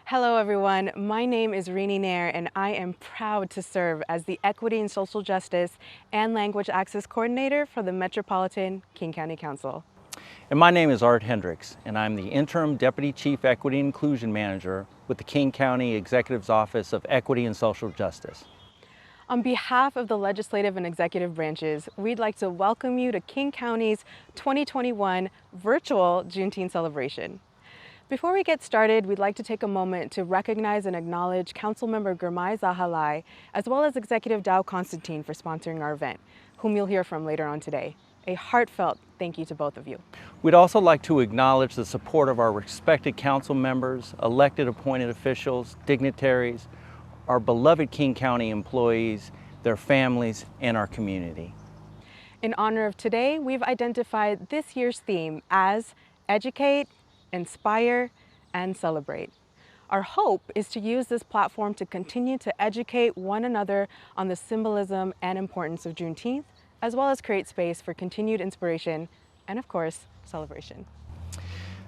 Hello everyone, my name is Rini Nair and I am proud to serve as the Equity and Social Justice and Language Access Coordinator for the Metropolitan King County Council. And my name is Art Hendricks, and I'm the Interim Deputy Chief Equity and Inclusion Manager with the King County Executive's Office of Equity and Social Justice. On behalf of the legislative and executive branches, we'd like to welcome you to King County's 2021 virtual Juneteenth celebration. Before we get started, we'd like to take a moment to recognize and acknowledge Councilmember Girmay Zahalai, as well as Executive Dow Constantine for sponsoring our event, whom you'll hear from later on today. A heartfelt thank you to both of you. We'd also like to acknowledge the support of our respected council members, elected appointed officials, dignitaries, our beloved King County employees, their families, and our community. In honor of today, we've identified this year's theme as Educate, Inspire, and Celebrate. Our hope is to use this platform to continue to educate one another on the symbolism and importance of Juneteenth, as well as create space for continued inspiration and, of course, celebration.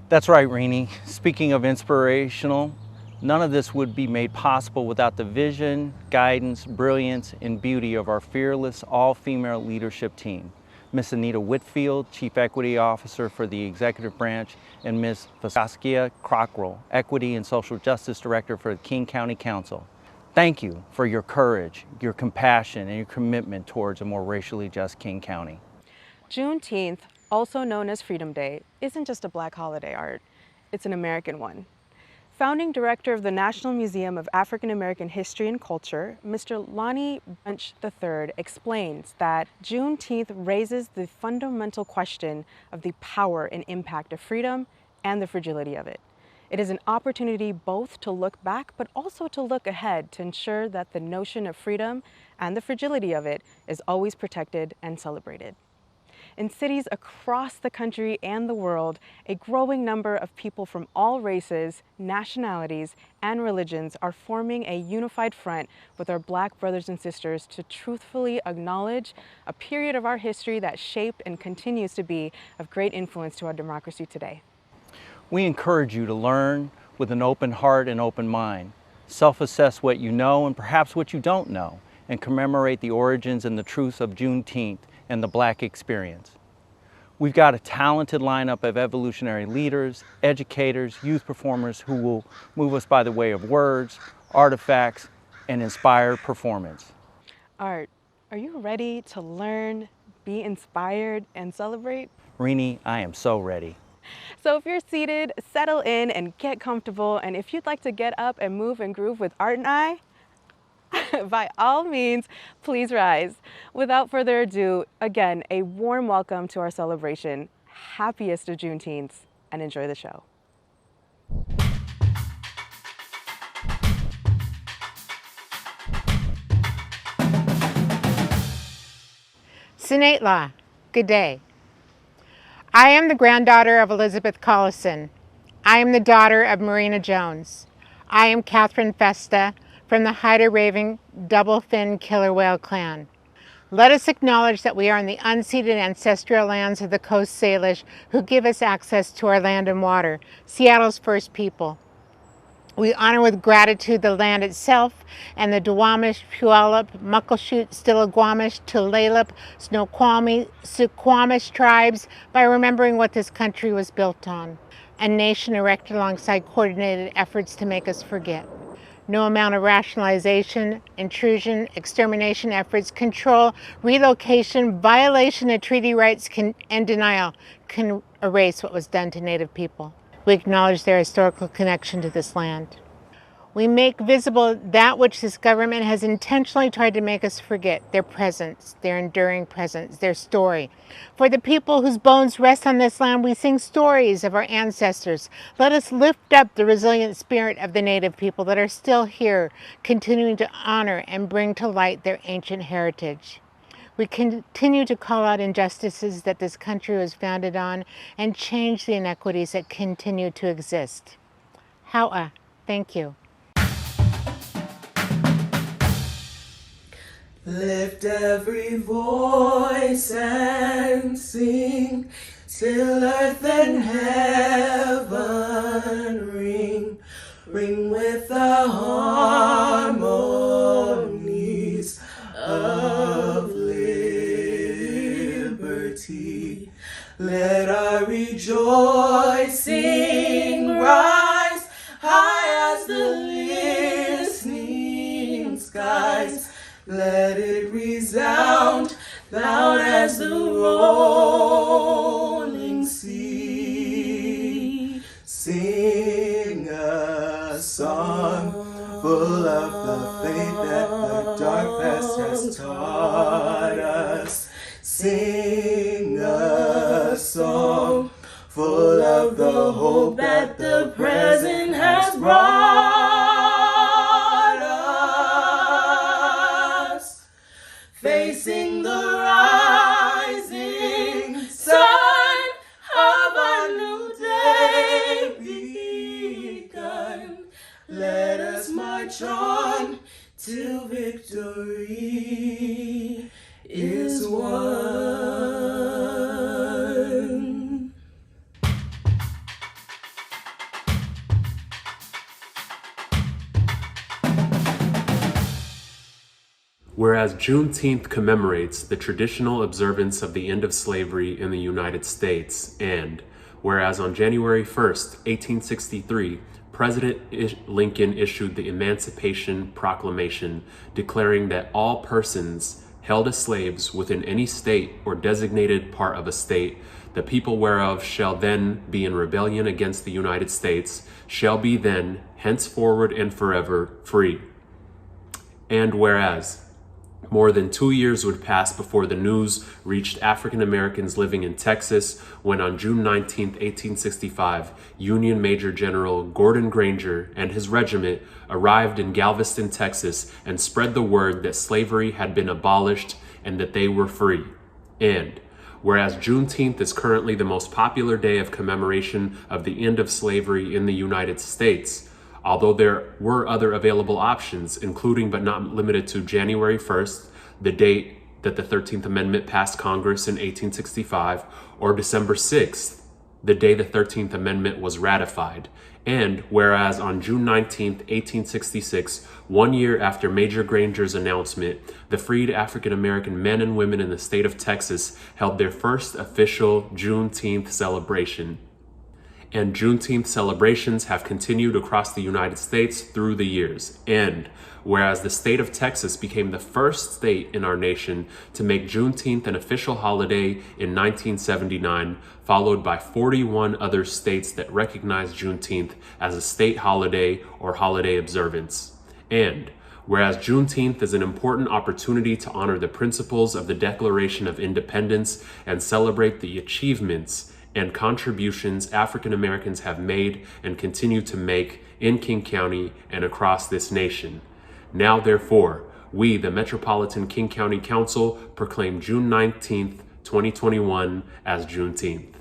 That's right, Rini. Speaking of inspirational, none of this would be made possible without the vision, guidance, brilliance, and beauty of our fearless all-female leadership team. Ms. Anita Whitfield, Chief Equity Officer for the Executive Branch, and Ms. Saskia Cockrell, Equity and Social Justice Director for the King County Council. Thank you for your courage, your compassion, and your commitment towards a more racially just King County. Juneteenth, also known as Freedom Day, isn't just a Black holiday, Art. It's an American one. Founding Director of the National Museum of African American History and Culture, Mr. Lonnie Bunch III explains that Juneteenth raises the fundamental question of the power and impact of freedom and the fragility of it. It is an opportunity both to look back but also to look ahead to ensure that the notion of freedom and the fragility of it is always protected and celebrated. In cities across the country and the world, a growing number of people from all races, nationalities, and religions are forming a unified front with our Black brothers and sisters to truthfully acknowledge a period of our history that shaped and continues to be of great influence to our democracy today. We encourage you to learn with an open heart and open mind, self-assess what you know and perhaps what you don't know, and commemorate the origins and the truths of Juneteenth and the Black experience. We've got a talented lineup of evolutionary leaders, educators, youth performers who will move us by the way of words, artifacts, and inspired performance. Art, are you ready to learn, be inspired, and celebrate? Rini, I am so ready. So if you're seated, settle in and get comfortable. And if you'd like to get up and move and groove with Art and I, by all means, please rise. Without further ado, again, a warm welcome to our celebration. Happiest of Juneteenths, and enjoy the show. Senate Law, good day. I am the granddaughter of Elizabeth Collison. I am the daughter of Marina Jones. I am Catherine Festa from the Haida-Raving double-fin killer whale clan. Let us acknowledge that we are in the unceded ancestral lands of the Coast Salish who give us access to our land and water, Seattle's first people. We honor with gratitude the land itself and the Duwamish, Puyallup, Muckleshoot, Stillaguamish, Tulalip, Snoqualmie, Suquamish tribes by remembering what this country was built on, a nation erected alongside coordinated efforts to make us forget. No amount of rationalization, intrusion, extermination efforts, control, relocation, violation of treaty rights and denial can erase what was done to Native people. We acknowledge their historical connection to this land. We make visible that which this government has intentionally tried to make us forget, their presence, their enduring presence, their story. For the people whose bones rest on this land, we sing stories of our ancestors. Let us lift up the resilient spirit of the Native people that are still here, continuing to honor and bring to light their ancient heritage. We continue to call out injustices that this country was founded on and change the inequities that continue to exist. Thank you. Lift every voice and sing till earth and heaven ring. ring with the harmonies of liberty. Let our rejoicing rise high as the listening skies. Let it resound loud as the rolling sea. Sing a song full of the faith that the dark past has taught us. Sing a song full of the hope that the present has brought us. Facing the rising sun of a new day begun. Let us march on till victory is won. Whereas Juneteenth commemorates the traditional observance of the end of slavery in the United States, and whereas on January 1st, 1863, President Lincoln issued the Emancipation Proclamation declaring that all persons held as slaves within any state or designated part of a state, the people whereof shall then be in rebellion against the United States, shall be then, henceforward and forever, free. And whereas more than 2 years would pass before the news reached African Americans living in Texas when on June 19, 1865, Union Major General Gordon Granger and his regiment arrived in Galveston, Texas, and spread the word that slavery had been abolished and that they were free. And whereas Juneteenth is currently the most popular day of commemoration of the end of slavery in the United States, although there were other available options, including but not limited to January 1st, the date that the 13th Amendment passed Congress in 1865, or December 6th, the day the 13th Amendment was ratified. And whereas on June 19th, 1866, 1 year after Major Granger's announcement, the freed African American men and women in the state of Texas held their first official Juneteenth celebration. And Juneteenth celebrations have continued across the United States through the years. And whereas the state of Texas became the first state in our nation to make Juneteenth an official holiday in 1979, followed by 41 other states that recognize Juneteenth as a state holiday or holiday observance. And whereas Juneteenth is an important opportunity to honor the principles of the Declaration of Independence and celebrate the achievements and contributions African Americans have made and continue to make in King County and across this nation. Now, therefore, we, the Metropolitan King County Council, proclaim June 19th, 2021 as Juneteenth.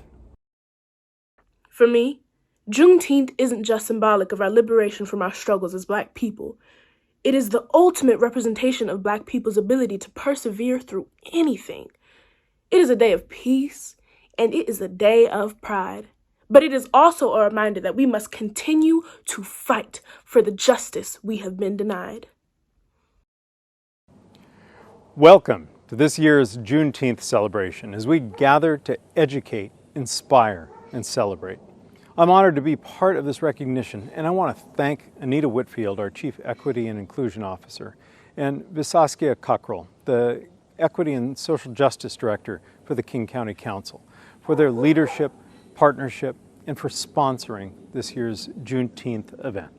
For me, Juneteenth isn't just symbolic of our liberation from our struggles as Black people. It is the ultimate representation of Black people's ability to persevere through anything. It is a day of peace, and it is a day of pride. But it is also a reminder that we must continue to fight for the justice we have been denied. Welcome to this year's Juneteenth celebration as we gather to educate, inspire, and celebrate. I'm honored to be part of this recognition, and I want to thank Anita Whitfield, our Chief Equity and Inclusion Officer, and Visaskia Cockrell, the Equity and Social Justice Director for the King County Council, for their leadership, partnership, and for sponsoring this year's Juneteenth event.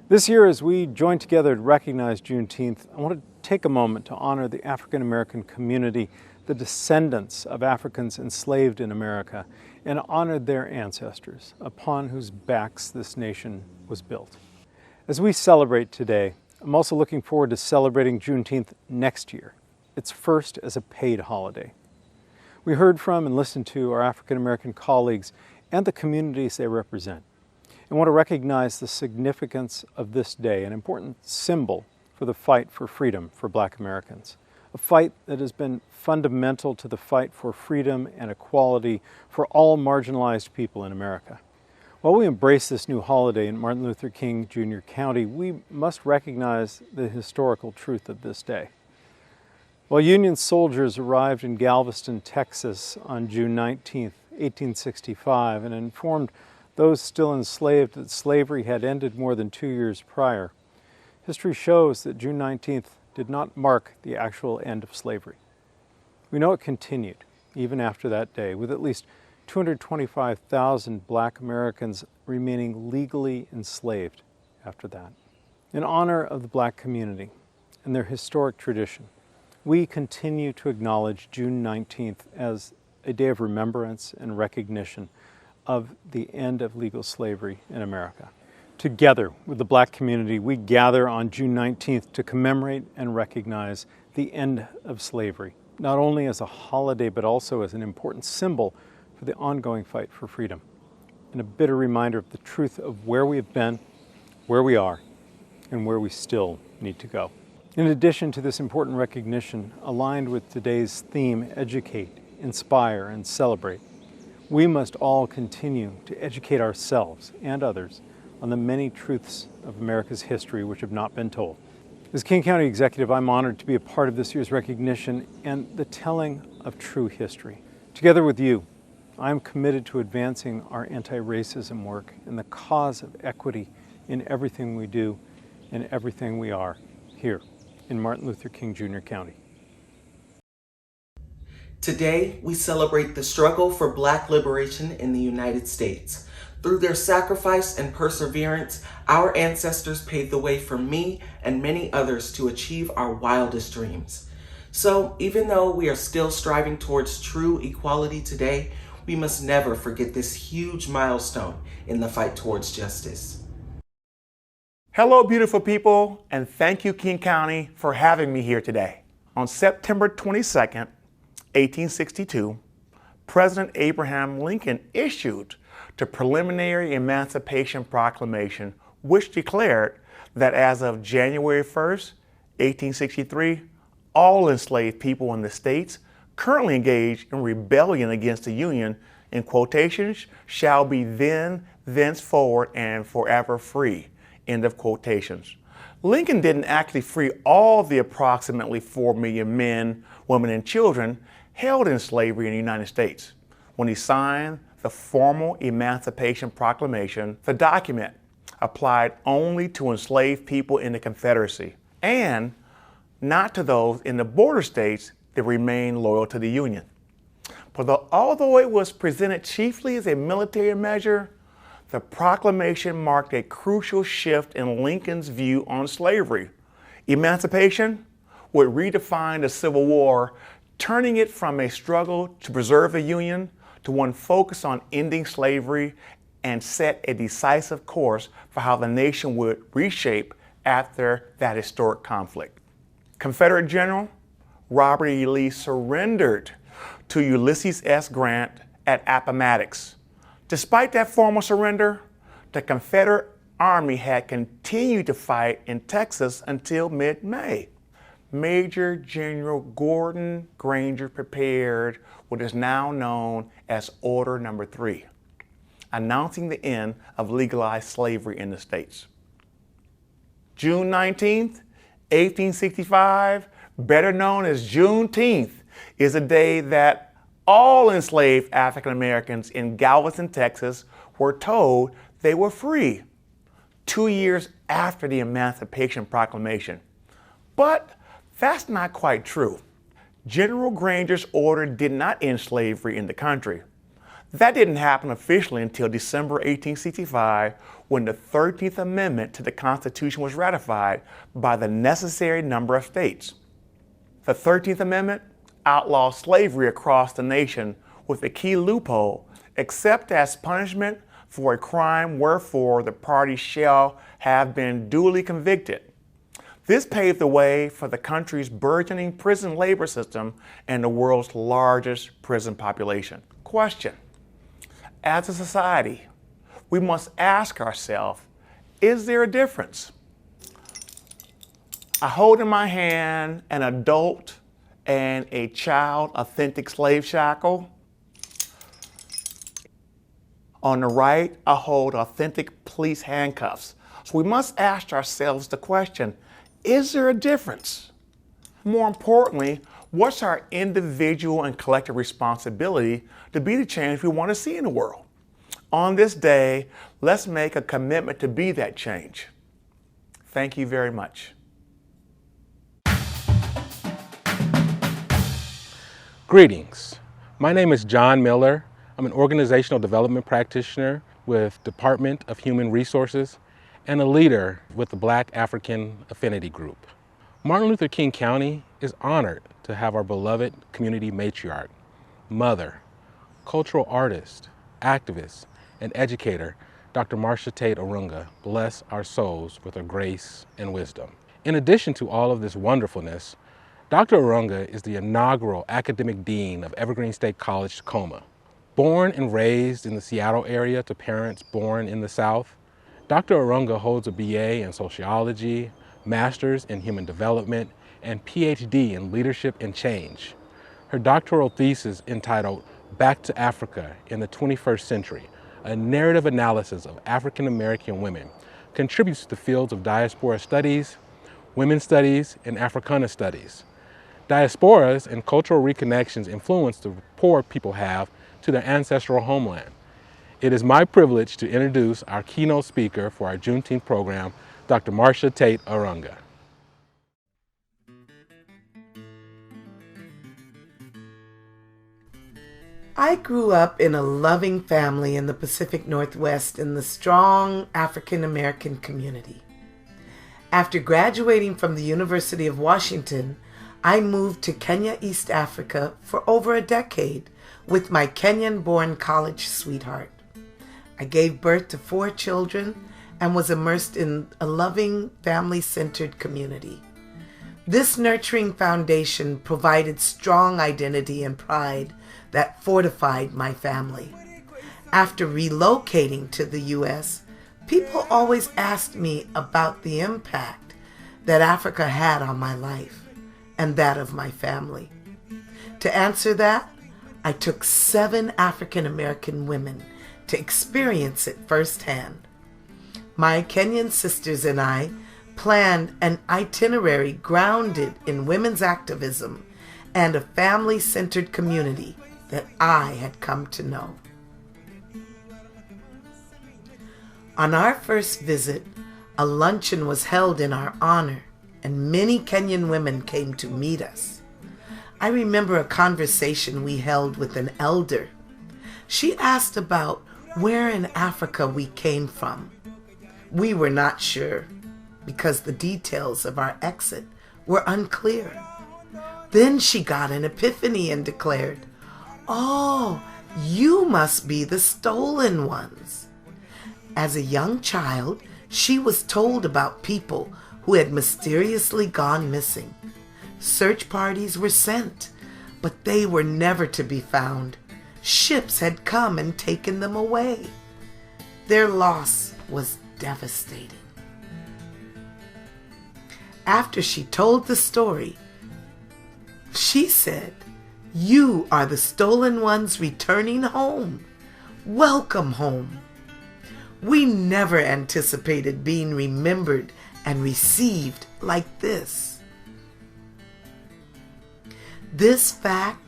This year, as we join together to recognize Juneteenth, I want to take a moment to honor the African American community, the descendants of Africans enslaved in America, and honor their ancestors, upon whose backs this nation was built. As we celebrate today, I'm also looking forward to celebrating Juneteenth next year, its first as a paid holiday. We heard from and listened to our African American colleagues and the communities they represent, and want to recognize the significance of this day, an important symbol for the fight for freedom for Black Americans, a fight that has been fundamental to the fight for freedom and equality for all marginalized people in America. While we embrace this new holiday in Martin Luther King Jr. County, we must recognize the historical truth of this day. While Union soldiers arrived in Galveston, Texas on June 19, 1865, and informed those still enslaved that slavery had ended more than 2 years prior, history shows that June 19th did not mark the actual end of slavery. We know it continued, even after that day, with at least 225,000 black Americans remaining legally enslaved after that. In honor of the black community and their historic tradition, we continue to acknowledge June 19th as a day of remembrance and recognition of the end of legal slavery in America. Together with the black community, we gather on June 19th to commemorate and recognize the end of slavery, not only as a holiday, but also as an important symbol for the ongoing fight for freedom, and a bitter reminder of the truth of where we have been, where we are, and where we still need to go. In addition to this important recognition, aligned with today's theme, educate, inspire, and celebrate, we must all continue to educate ourselves and others on the many truths of America's history which have not been told. As King County Executive, I'm honored to be a part of this year's recognition and the telling of true history. Together with you, I am committed to advancing our anti-racism work and the cause of equity in everything we do and everything we are here in Martin Luther King Jr. County. Today, we celebrate the struggle for Black liberation in the United States. Through their sacrifice and perseverance, our ancestors paved the way for me and many others to achieve our wildest dreams. So, even though we are still striving towards true equality today, we must never forget this huge milestone in the fight towards justice. Hello, beautiful people, and thank you, King County, for having me here today. On September 22nd, 1862, President Abraham Lincoln issued the preliminary Emancipation Proclamation, which declared that as of January 1st, 1863, all enslaved people in the states currently engaged in rebellion against the Union, in quotations, shall be then, thenceforward, and forever free, end of quotations. Lincoln didn't actually free all the approximately 4 million men, women, and children held in slavery in the United States. When he signed the formal Emancipation Proclamation, the document applied only to enslaved people in the Confederacy and not to those in the border states that remained loyal to the Union. But although it was presented chiefly as a military measure, the proclamation marked a crucial shift in Lincoln's view on slavery. Emancipation would redefine the Civil War, turning it from a struggle to preserve the Union to one focused on ending slavery, and set a decisive course for how the nation would reshape after that historic conflict. Confederate General Robert E. Lee surrendered to Ulysses S. Grant at Appomattox. Despite that formal surrender, the Confederate Army had continued to fight in Texas until mid-May. Major General Gordon Granger prepared what is now known as Order Number 3, announcing the end of legalized slavery in the states. June 19th, 1865, better known as Juneteenth, is a day that all enslaved African Americans in Galveston, Texas were told they were free 2 years after the Emancipation Proclamation. But that's not quite true. General Granger's order did not end slavery in the country. That didn't happen officially until December 1865, when the 13th Amendment to the Constitution was ratified by the necessary number of states. The 13th Amendment outlawed slavery across the nation with a key loophole: except as punishment for a crime wherefore the party shall have been duly convicted. This paved the way for the country's burgeoning prison labor system and the world's largest prison population. Question: as a society, we must ask ourselves, is there a difference? I hold in my hand an adult and a child authentic slave shackle. On the right, I hold authentic police handcuffs. So we must ask ourselves the question, is there a difference? More importantly, what's our individual and collective responsibility to be the change we want to see in the world? On this day, let's make a commitment to be that change. Thank you very much. Greetings. My name is John Miller. I'm an organizational development practitioner with Department of Human Resources and a leader with the Black African Affinity Group. Martin Luther King County is honored to have our beloved community matriarch, mother, cultural artist, activist, and educator, Dr. Marcia Tate Arunga, bless our souls with her grace and wisdom. In addition to all of this wonderfulness, Dr. Arunga is the inaugural academic dean of Evergreen State College, Tacoma. Born and raised in the Seattle area to parents born in the South, Dr. Arunga holds a BA in sociology, master's in human development, and PhD in leadership and change. Her doctoral thesis entitled Back to Africa in the 21st Century, a narrative analysis of African American women, contributes to the fields of diaspora studies, women's studies, and Africana studies. Diasporas and cultural reconnections influence the rapport people have to their ancestral homeland. It is my privilege to introduce our keynote speaker for our Juneteenth program, Dr. Marcia Tate Arunga. I grew up in a loving family in the Pacific Northwest in the strong African American community. After graduating from the University of Washington, I moved to Kenya, East Africa for over a decade with my Kenyan-born college sweetheart. I gave birth to 4 children and was immersed in a loving, family-centered community. This nurturing foundation provided strong identity and pride that fortified my family. After relocating to the U.S., people always asked me about the impact that Africa had on my life and that of my family. To answer that, I took 7 African American women to experience it firsthand. My Kenyan sisters and I planned an itinerary grounded in women's activism and a family-centered community that I had come to know. On our first visit, a luncheon was held in our honor, and many Kenyan women came to meet us. I remember a conversation we held with an elder. She asked about where in Africa we came from. We were not sure because the details of our exit were unclear. Then she got an epiphany and declared, "Oh, you must be the stolen ones." As a young child, she was told about people who had mysteriously gone missing. Search parties were sent, but they were never to be found. Ships had come and taken them away. Their loss was devastating. After she told the story, she said, "You are the stolen ones returning home. Welcome home." We never anticipated being remembered and received like this. This fact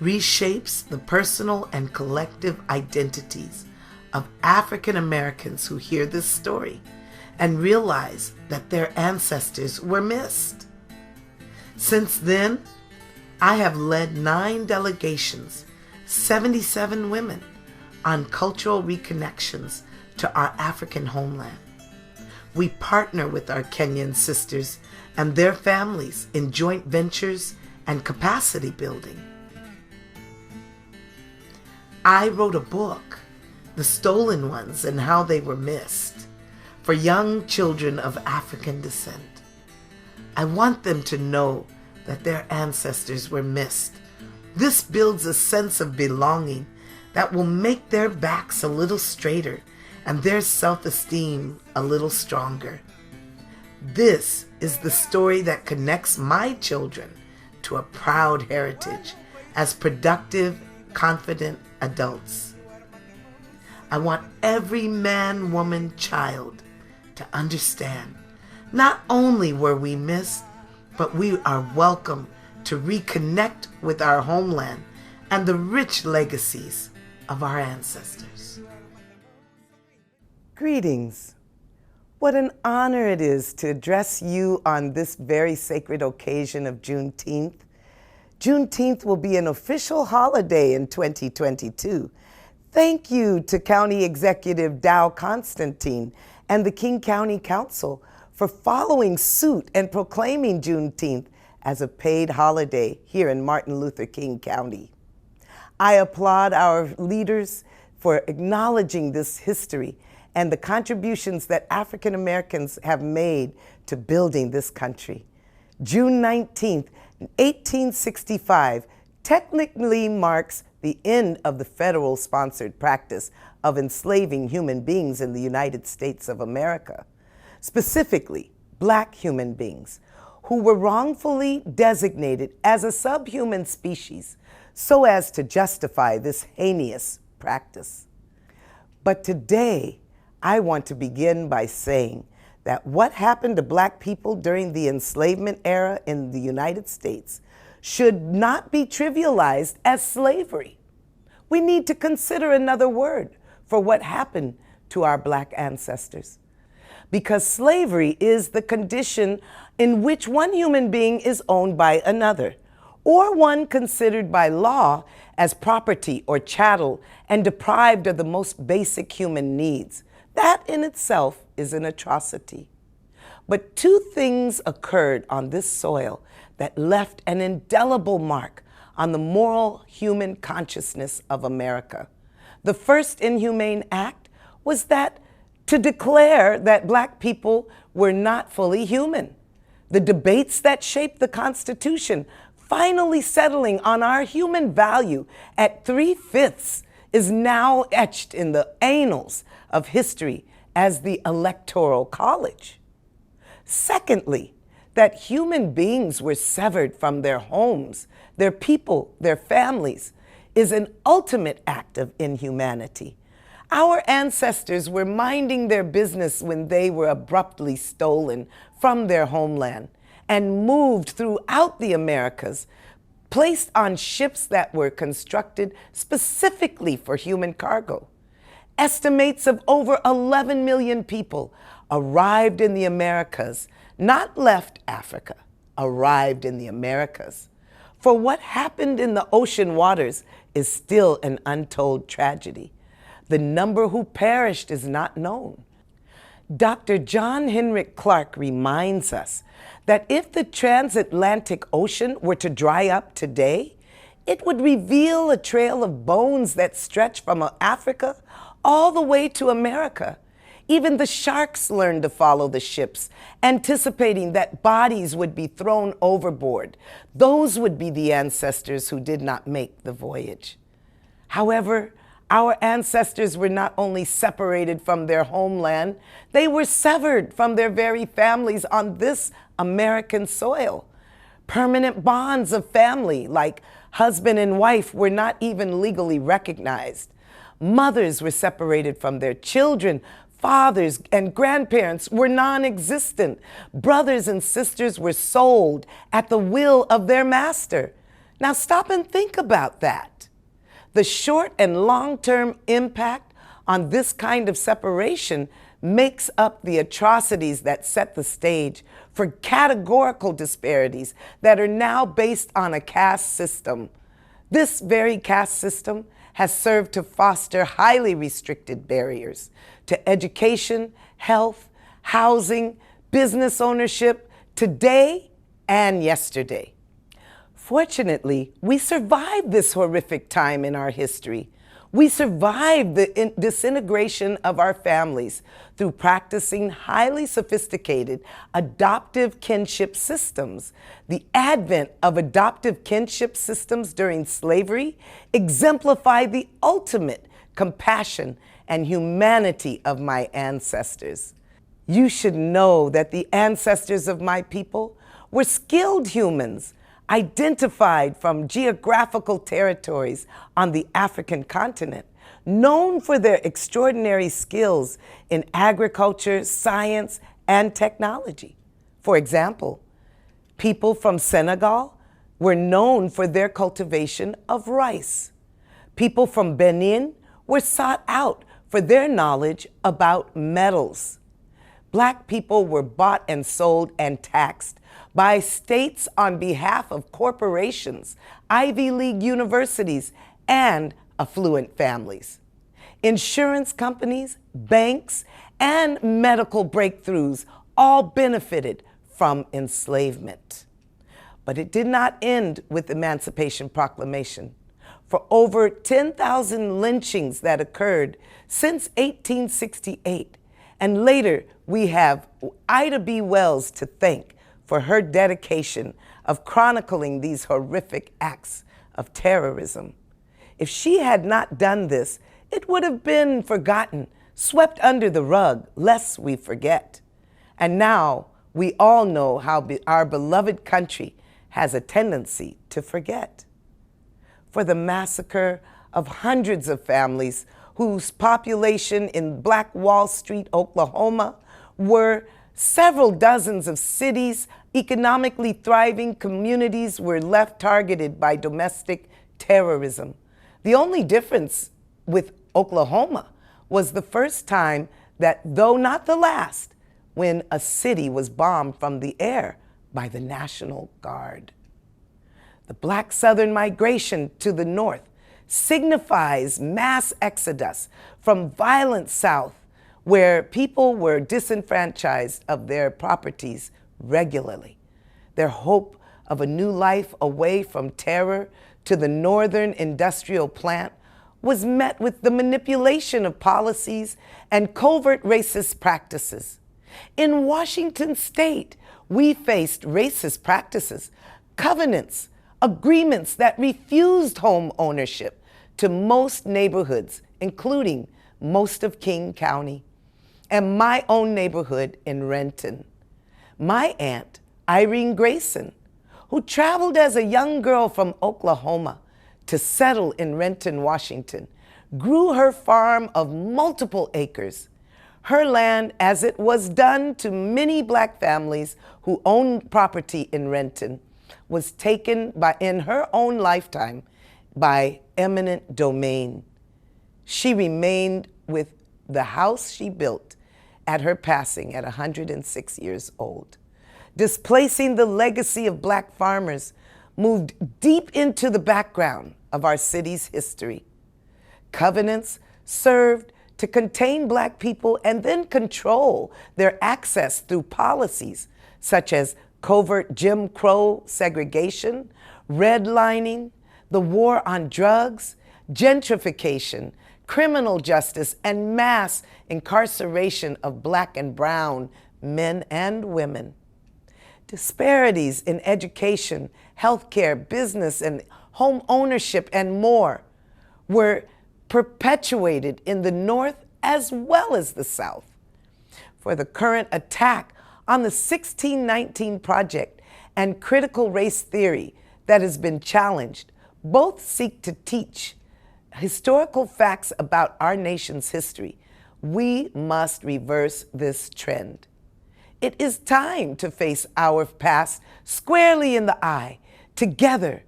reshapes the personal and collective identities of African Americans who hear this story and realize that their ancestors were missed. Since then, I have led 9 delegations, 77 women, on cultural reconnections to our African homeland. We partner with our Kenyan sisters and their families in joint ventures and capacity building. I wrote a book, The Stolen Ones and How They Were Missed, for young children of African descent. I want them to know that their ancestors were missed. This builds a sense of belonging that will make their backs a little straighter and their self-esteem a little stronger. This is the story that connects my children to a proud heritage as productive, confident adults. I want every man, woman, child to understand not only were we missed, but we are welcome to reconnect with our homeland and the rich legacies of our ancestors. Greetings. What an honor it is to address you on this very sacred occasion of Juneteenth. Juneteenth will be an official holiday in 2022. Thank you to County Executive Dow Constantine and the King County Council for following suit and proclaiming Juneteenth as a paid holiday here in Martin Luther King County. I applaud our leaders for acknowledging this history and the contributions that African Americans have made to building this country. June 19th, 1865 technically marks the end of the federal-sponsored practice of enslaving human beings in the United States of America, specifically Black human beings, who were wrongfully designated as a subhuman species so as to justify this heinous practice. But today, I want to begin by saying that what happened to Black people during the enslavement era in the United States should not be trivialized as slavery. We need to consider another word for what happened to our Black ancestors. Because slavery is the condition in which one human being is owned by another, or one considered by law as property or chattel and deprived of the most basic human needs. That in itself is an atrocity. But two things occurred on this soil that left an indelible mark on the moral human consciousness of America. The first inhumane act was that to declare that Black people were not fully human. The debates that shaped the Constitution finally settling on our human value at 3/5 is now etched in the annals of history as the Electoral College. Secondly, that human beings were severed from their homes, their people, their families, is an ultimate act of inhumanity. Our ancestors were minding their business when they were abruptly stolen from their homeland and moved throughout the Americas, placed on ships that were constructed specifically for human cargo. Estimates of over 11 million people arrived in the Americas, not left Africa, arrived in the Americas. For what happened in the ocean waters is still an untold tragedy. The number who perished is not known. Dr. John Henrik Clarke reminds us that if the transatlantic ocean were to dry up today, it would reveal a trail of bones that stretch from Africa all the way to America. Even the sharks learned to follow the ships, anticipating that bodies would be thrown overboard. Those would be the ancestors who did not make the voyage. However, our ancestors were not only separated from their homeland, they were severed from their very families on this American soil. Permanent bonds of family, like husband and wife, were not even legally recognized. Mothers were separated from their children. Fathers and grandparents were non-existent. Brothers and sisters were sold at the will of their master. Now stop and think about that. The short and long-term impact on this kind of separation makes up the atrocities that set the stage for categorical disparities that are now based on a caste system. This very caste system has served to foster highly restricted barriers to education, health, housing, business ownership, today and yesterday. Fortunately, we survived this horrific time in our history. We survived the disintegration of our families through practicing highly sophisticated adoptive kinship systems. The advent of adoptive kinship systems during slavery exemplified the ultimate compassion and humanity of my ancestors. You should know that the ancestors of my people were skilled humans, identified from geographical territories on the African continent, known for their extraordinary skills in agriculture, science, and technology. For example, people from Senegal were known for their cultivation of rice. People from Benin were sought out for their knowledge about metals. Black people were bought and sold and taxed by states on behalf of corporations, Ivy League universities, and affluent families. Insurance companies, banks, and medical breakthroughs all benefited from enslavement. But it did not end with the Emancipation Proclamation. For over 10,000 lynchings that occurred since 1868, and later we have Ida B. Wells to thank for her dedication of chronicling these horrific acts of terrorism. If she had not done this, it would have been forgotten, swept under the rug, lest we forget. And now we all know how our beloved country has a tendency to forget. For the massacre of hundreds of families whose population in Black Wall Street, Oklahoma, were several dozens of cities, economically thriving communities were left targeted by domestic terrorism. The only difference with Oklahoma was the first time that, though not the last, when a city was bombed from the air by the National Guard. The Black Southern migration to the north signifies mass exodus from violent South, where people were disenfranchised of their properties regularly. Their hope of a new life away from terror to the northern industrial plant was met with the manipulation of policies and covert racist practices. In Washington state, we faced racist practices, covenants, agreements that refused home ownership to most neighborhoods, including most of King County and my own neighborhood in Renton. My aunt, Irene Grayson, who traveled as a young girl from Oklahoma to settle in Renton, Washington, grew her farm of multiple acres. Her land, as it was done to many Black families who owned property in Renton, was taken in her own lifetime by eminent domain. She remained with the house she built at her passing at 106 years old. Displacing the legacy of Black farmers moved deep into the background of our city's history. Covenants served to contain Black people and then control their access through policies such as covert Jim Crow segregation, redlining, the war on drugs, gentrification, criminal justice, and mass incarceration of Black and brown men and women. Disparities in education, healthcare, business, and home ownership, and more were perpetuated in the North as well as the South. For the current attack on the 1619 Project and critical race theory that has been challenged, both seek to teach historical facts about our nation's history. We must reverse this trend. It is time to face our past squarely in the eye, together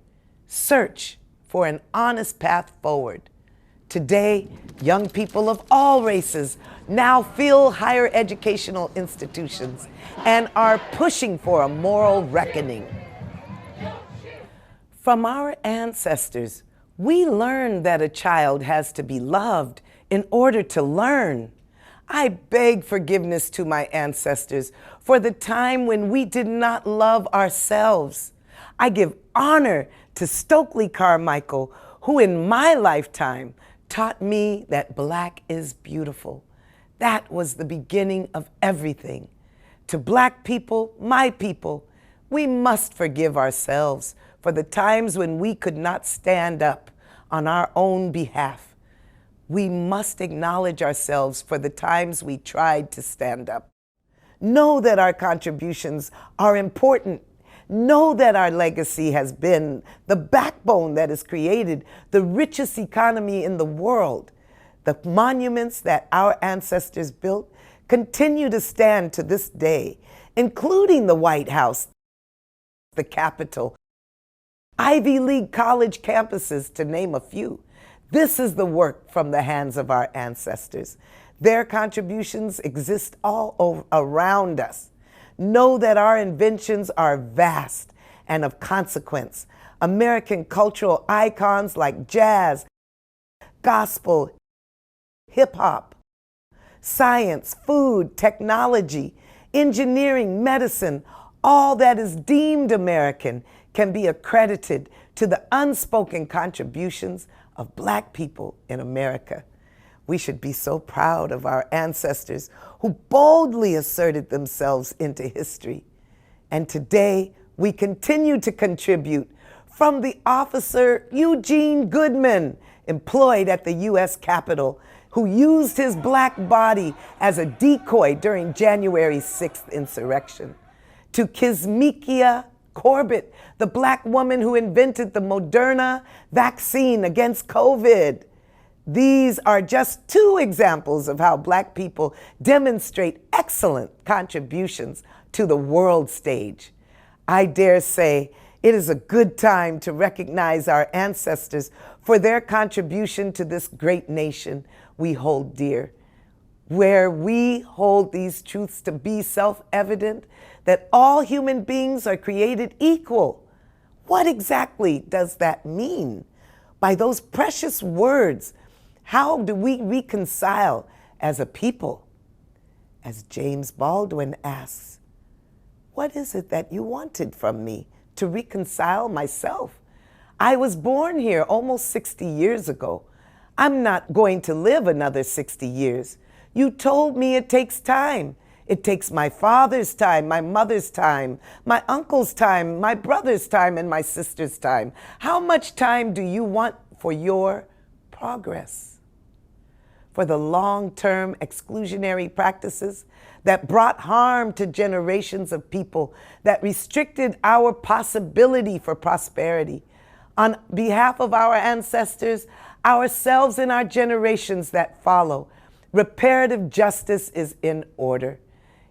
search for an honest path forward. Today, young people of all races now fill higher educational institutions and are pushing for a moral reckoning. From our ancestors, we learned that a child has to be loved in order to learn. I beg forgiveness to my ancestors for the time when we did not love ourselves. I give honor to Stokely Carmichael, who in my lifetime taught me that Black is beautiful. That was the beginning of everything. To Black people, my people, we must forgive ourselves for the times when we could not stand up on our own behalf. We must acknowledge ourselves for the times we tried to stand up. Know that our contributions are important. Know that our legacy has been the backbone that has created the richest economy in the world. The monuments that our ancestors built continue to stand to this day, including the White House, the Capitol, Ivy League college campuses, to name a few. This is the work from the hands of our ancestors. Their contributions exist all around us. Know that our inventions are vast and of consequence. American cultural icons like jazz, gospel, hip-hop, science, food, technology, engineering, medicine, all that is deemed American can be accredited to the unspoken contributions of Black people in America. We should be so proud of our ancestors who boldly asserted themselves into history. And today, we continue to contribute, from the officer Eugene Goodman, employed at the U.S. Capitol, who used his Black body as a decoy during January 6th insurrection, to Kizzmekia Corbett, the Black woman who invented the Moderna vaccine against COVID. These are just two examples of how Black people demonstrate excellent contributions to the world stage. I dare say it is a good time to recognize our ancestors for their contribution to this great nation we hold dear, where we hold these truths to be self-evident, that all human beings are created equal. What exactly does that mean? By those precious words, how do we reconcile as a people? As James Baldwin asks, what is it that you wanted from me to reconcile myself? I was born here almost 60 years ago. I'm not going to live another 60 years. You told me it takes time. It takes my father's time, my mother's time, my uncle's time, my brother's time, and my sister's time. How much time do you want for your progress? For the long-term exclusionary practices that brought harm to generations of people, that restricted our possibility for prosperity. On behalf of our ancestors, ourselves, and our generations that follow, reparative justice is in order.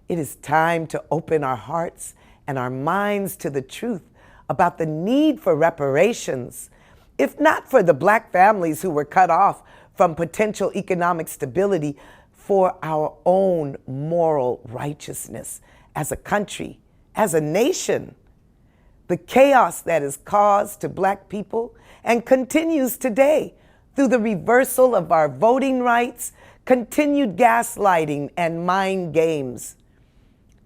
It is time to open our hearts and our minds to the truth about the need for reparations, if not for the Black families who were cut off from potential economic stability, for our own moral righteousness as a country, as a nation. The chaos that is caused to Black people and continues today through the reversal of our voting rights, continued gaslighting, and mind games.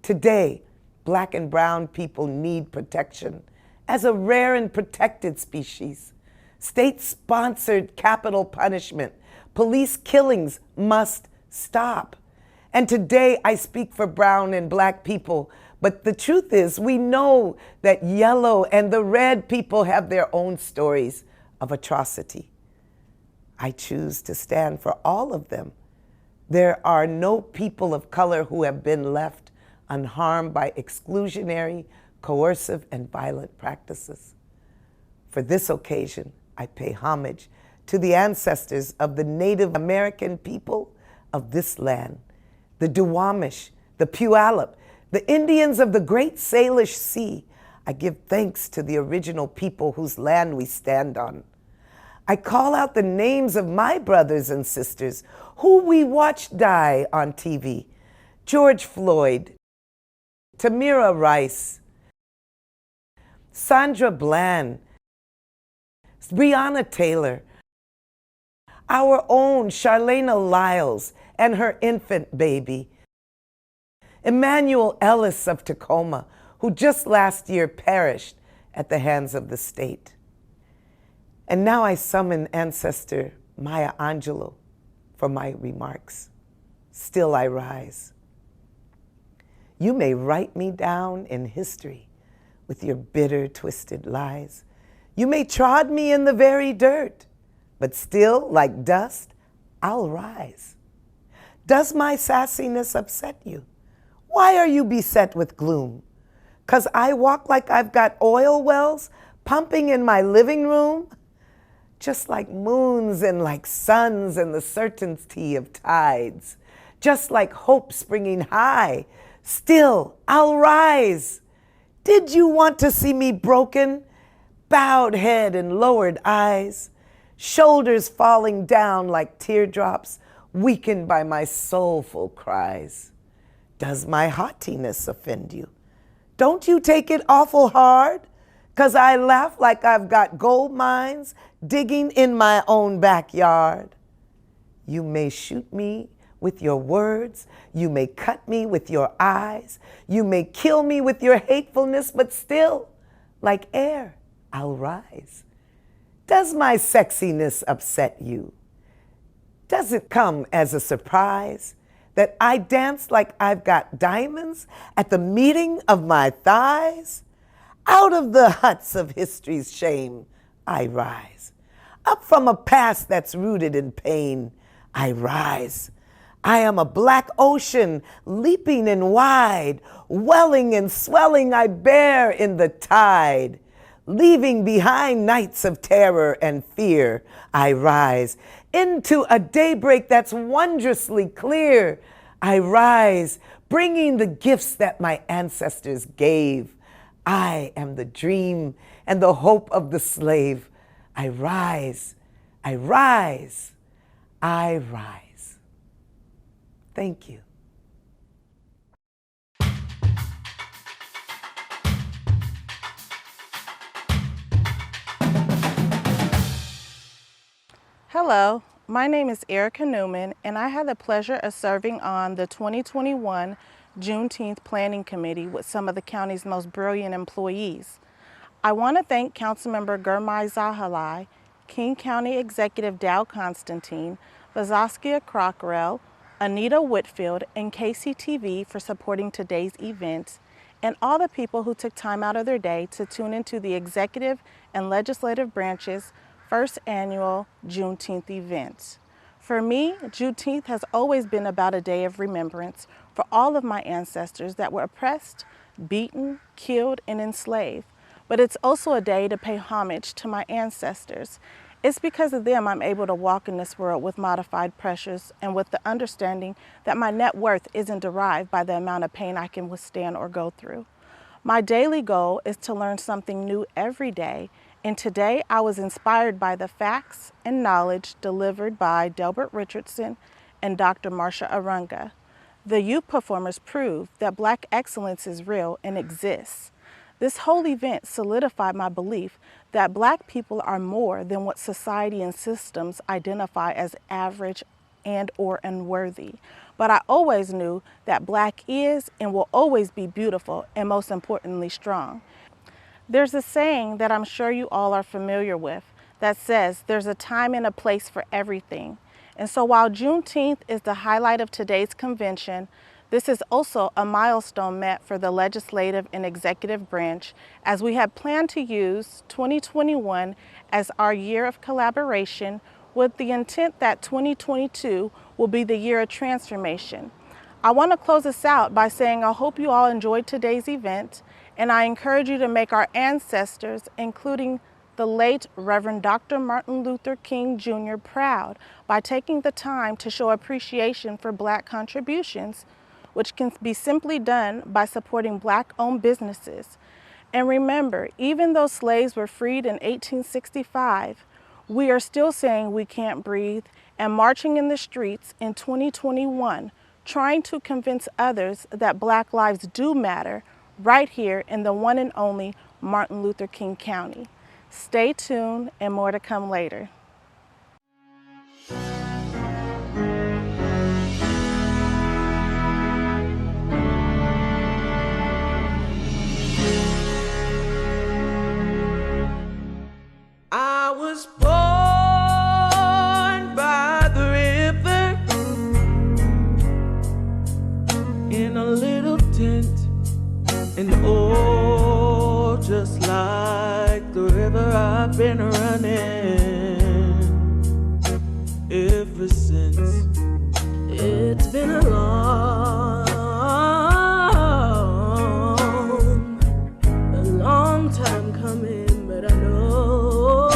Today, Black and brown people need protection as a rare and protected species. State-sponsored capital punishment, police killings must stop. And today I speak for brown and Black people, but the truth is we know that yellow and the red people have their own stories of atrocity. I choose to stand for all of them. There are no people of color who have been left unharmed by exclusionary, coercive, and violent practices. For this occasion, I pay homage to the ancestors of the Native American people of this land, the Duwamish, the Puyallup, the Indians of the Great Salish Sea. I give thanks to the original people whose land we stand on. I call out the names of my brothers and sisters who we watched die on TV. George Floyd, Tamira Rice, Sandra Bland, Breonna Taylor, our own Charlena Lyles and her infant baby, Emmanuel Ellis of Tacoma, who just last year perished at the hands of the state. And now I summon ancestor Maya Angelou for my remarks. Still I rise. You may write me down in history with your bitter, twisted lies. You may trod me in the very dirt, but still, like dust, I'll rise. Does my sassiness upset you? Why are you beset with gloom? 'Cause I walk like I've got oil wells pumping in my living room? just like moons and like suns and the certainty of tides, just like hope springing high, still I'll rise. Did you want to see me broken? Bowed head and lowered eyes, shoulders falling down like teardrops, weakened by my soulful cries. Does my haughtiness offend you? Don't you take it awful hard? 'Cause I laugh like I've got gold mines digging in my own backyard. You may shoot me with your words, you may cut me with your eyes, you may kill me with your hatefulness, but still, like air, I'll rise. Does my sexiness upset you? Does it come as a surprise that I dance like I've got diamonds at the meeting of my thighs? Out of the huts of history's shame, I rise. Up from a past that's rooted in pain, I rise. I am a black ocean, leaping and wide, welling and swelling I bear in the tide. Leaving behind nights of terror and fear, I rise. Into a daybreak that's wondrously clear, I rise, bringing the gifts that my ancestors gave. I am the dream and the hope of the slave. I rise, I rise, I rise. Thank you. Hello, my name is Erica Newman, and I had the pleasure of serving on the 2021 Juneteenth Planning Committee with some of the county's most brilliant employees. I want to thank Councilmember Gurmai Zahalai, King County Executive Dow Constantine, Vazaskia Crockrell, Anita Whitfield, and KCTV for supporting today's event, and all the people who took time out of their day to tune into the executive and legislative branches' first annual Juneteenth event. For me, Juneteenth has always been about a day of remembrance for all of my ancestors that were oppressed, beaten, killed, and enslaved. But it's also a day to pay homage to my ancestors. It's because of them I'm able to walk in this world with modified pressures and with the understanding that my net worth isn't derived by the amount of pain I can withstand or go through. My daily goal is to learn something new every day, and today I was inspired by the facts and knowledge delivered by Delbert Richardson and Dr. Marcia Arunga. The youth performers proved that Black excellence is real and exists. This whole event solidified my belief that Black people are more than what society and systems identify as average and or unworthy. But I always knew that Black is and will always be beautiful and most importantly strong. There's a saying that I'm sure you all are familiar with that says there's a time and a place for everything. And so while Juneteenth is the highlight of today's convention, this is also a milestone met for the legislative and executive branch, as we have planned to use 2021 as our year of collaboration, with the intent that 2022 will be the year of transformation. I want to close this out by saying I hope you all enjoyed today's event, and I encourage you to make our ancestors, including the late Reverend Dr. Martin Luther King Jr., proud by taking the time to show appreciation for Black contributions, which can be simply done by supporting Black-owned businesses. And remember, even though slaves were freed in 1865, we are still saying we can't breathe and marching in the streets in 2021, trying to convince others that Black lives do matter right here in the one and only Martin Luther King County. Stay tuned, and more to come later. I was born by the river in a little tent, and oh, just like the river I've been running ever since. It's been a long time coming, but I know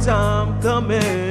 time coming.